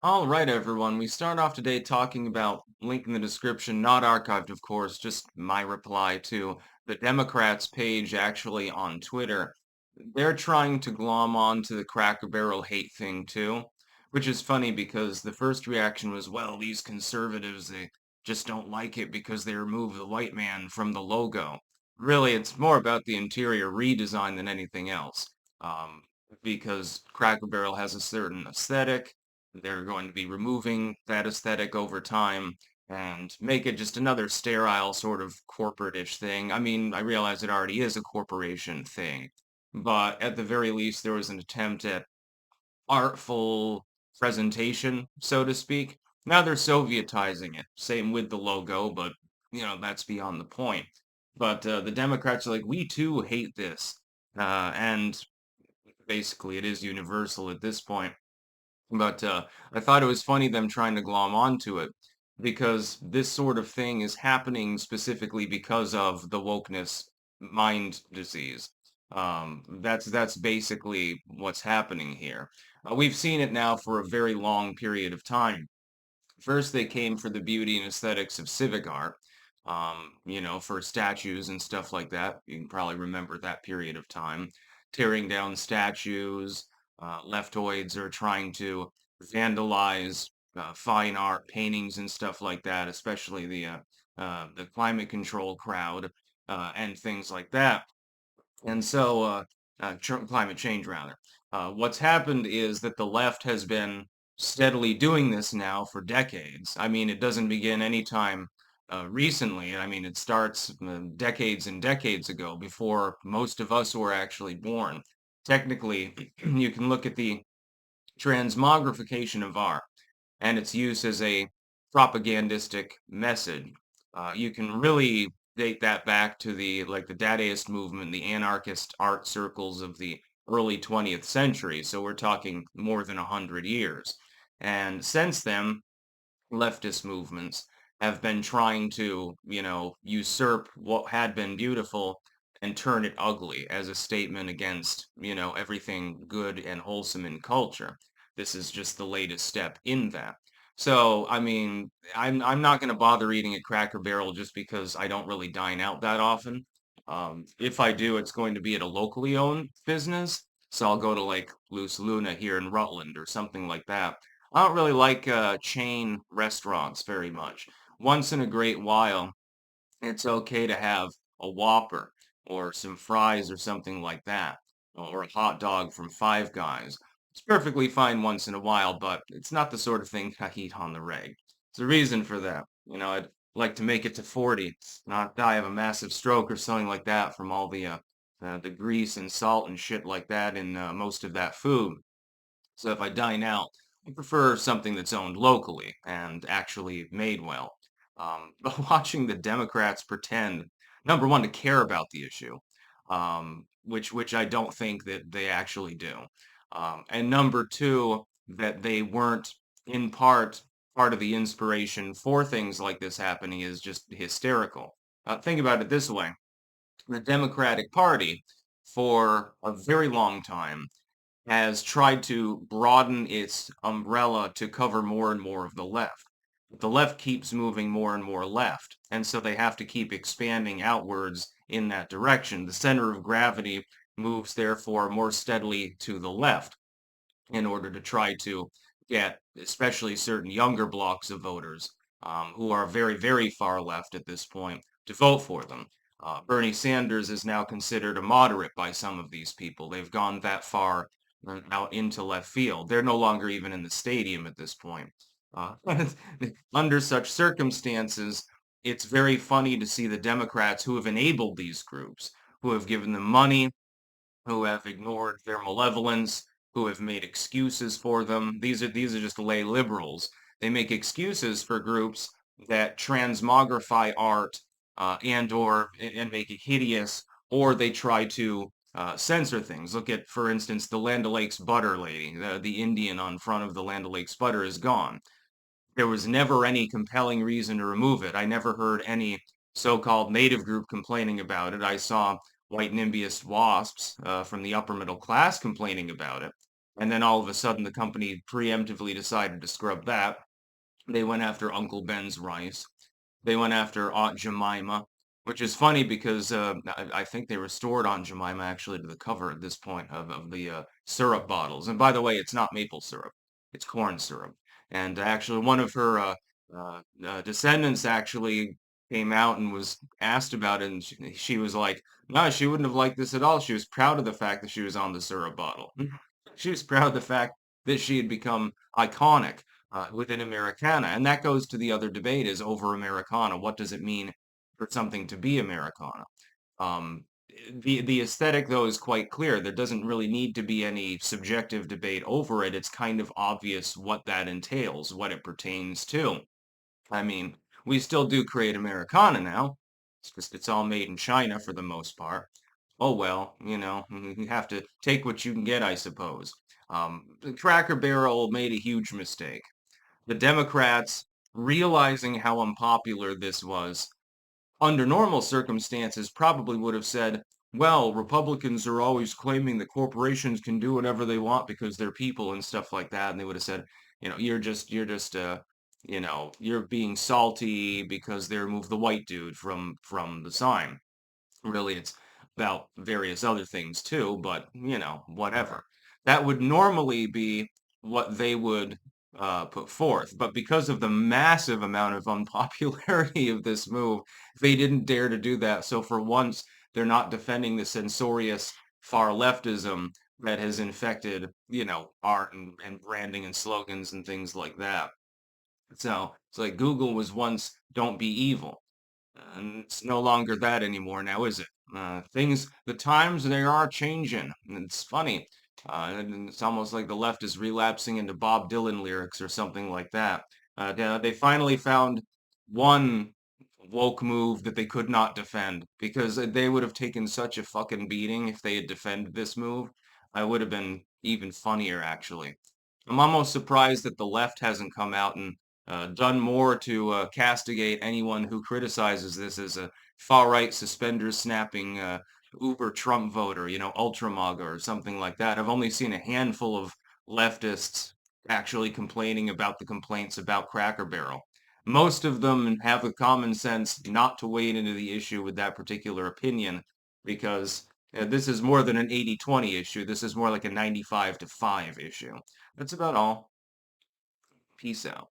All right, everyone. We start off today talking about link in the description, not archived, of course, just my reply to the Democrats page actually on Twitter. They're trying to glom on to the Cracker Barrel hate thing too, which is funny because the first reaction was, well, these conservatives, they just don't like it because they remove the white man from the logo. Really, it's more about the interior redesign than anything else. Um, because Cracker Barrel has a certain aesthetic. They're going to be removing that aesthetic over time and make it just another sterile sort of corporate-ish thing. I mean, I realize it already is a corporation thing, but at the very least, there was an attempt at artful presentation, so to speak. Now they're Sovietizing it. Same with the logo, but that's beyond the point. But the Democrats are like, we too hate this. And basically, it is universal at this point. But I thought it was funny them trying to glom onto it because this sort of thing is happening specifically because of the wokeness mind disease. That's basically what's happening here. We've seen it now for a very long period of time. First, they came for the beauty and aesthetics of civic art, for statues and stuff like that. You can probably remember that period of time. Tearing down statues, leftoids are trying to vandalize fine art, paintings, and stuff like that, especially the climate control crowd and things like that. And so, climate change rather. What's happened is that the left has been steadily doing this now for decades. I mean, it doesn't begin anytime recently. I mean, it starts decades and decades ago, before most of us were actually born. Technically, you can look at the transmogrification of art and its use as a propagandistic message. You can really date that back to the Dadaist movement, the anarchist art circles of the early 20th century. So we're talking more than 100 years. And since then, leftist movements have been trying to, usurp what had been beautiful and turn it ugly as a statement against, everything good and wholesome in culture. This is just the latest step in that. So, I mean, I'm not going to bother eating at Cracker Barrel just because I don't really dine out that often. If I do, it's going to be at a locally owned business. So I'll go to like Loose Luna here in Rutland or something like that. I don't really like chain restaurants very much. Once in a great while, it's okay to have a Whopper or some fries or something like that, or a hot dog from Five Guys. It's perfectly fine once in a while, but it's not the sort of thing I eat on the reg. There's a reason for that. I'd like to make it to 40, not die of a massive stroke or something like that from all the grease and salt and shit like that in most of that food. So if I dine out, I prefer something that's owned locally and actually made well. But watching the Democrats pretend, number one, to care about the issue, which I don't think that they actually do, and number two, that they weren't in part of the inspiration for things like this happening is just hysterical. Think about it this way: the Democratic Party, for a very long time, has tried to broaden its umbrella to cover more and more of the left. The left keeps moving more and more left, and so they have to keep expanding outwards in that direction. The center of gravity moves, therefore, more steadily to the left in order to try to get especially certain younger blocks of voters who are very, very far left at this point to vote for them. Bernie Sanders is now considered a moderate by some of these people. They've gone that far out into left field. They're no longer even in the stadium at this point. Uh, Under such circumstances, it's very funny to see the Democrats who have enabled these groups, who have given them money, who have ignored their malevolence, who have made excuses for them. These are just lay liberals. They make excuses for groups that transmogrify art and make it hideous, or they try to censor things. Look at, for instance, the Land O'Lakes butter lady. The Indian on front of the Land O'Lakes butter is gone. There was never any compelling reason to remove it. I never heard any so-called native group complaining about it. I saw white NIMBYist wasps from the upper middle class complaining about it. And then all of a sudden, the company preemptively decided to scrub that. They went after Uncle Ben's rice. They went after Aunt Jemima, which is funny because I think they restored Aunt Jemima actually to the cover at this point of the syrup bottles. And by the way, it's not maple syrup; it's corn syrup. And actually, one of her descendants actually came out and was asked about it, and she was like, "No, she wouldn't have liked this at all. She was proud of the fact that she was on the syrup bottle. She was proud of the fact that she had become iconic within Americana. And that goes to the other debate is over Americana. What does it mean for something to be Americana? Um, the aesthetic, though, is quite clear. There doesn't really need to be any subjective debate over it. It's kind of obvious what that entails, what it pertains to. I mean, we still do create Americana now. It's just it's all made in China for the most part. Oh well, you have to take what you can get, I suppose. Cracker Barrel made a huge mistake. The Democrats, realizing how unpopular this was, under normal circumstances, probably would have said, well, Republicans are always claiming that corporations can do whatever they want because they're people and stuff like that. And they would have said, you're being salty because they removed the white dude from the sign. Really, it's about various other things too, but whatever. That would normally be what they would put forth. But because of the massive amount of unpopularity of this move, they didn't dare to do that. So for once, they're not defending the censorious far leftism that has infected, art and branding and slogans and things like that. So it's like Google was once "Don't be evil." And it's no longer that anymore now, is it? The times they are changing. And it's funny. And it's almost like the left is relapsing into Bob Dylan lyrics or something like that. They finally found one woke move that they could not defend because they would have taken such a fucking beating if they had defended this move. I would have been even funnier, actually. I'm almost surprised that the left hasn't come out and done more to castigate anyone who criticizes this as a far-right suspenders snapping uber Trump voter, ultra MAGA or something like that. I've only seen a handful of leftists actually complaining about the complaints about Cracker Barrel. Most of them have the common sense not to wade into the issue with that particular opinion because this is more than an 80-20 issue. This is more like a 95-5 issue. That's about all. Peace out.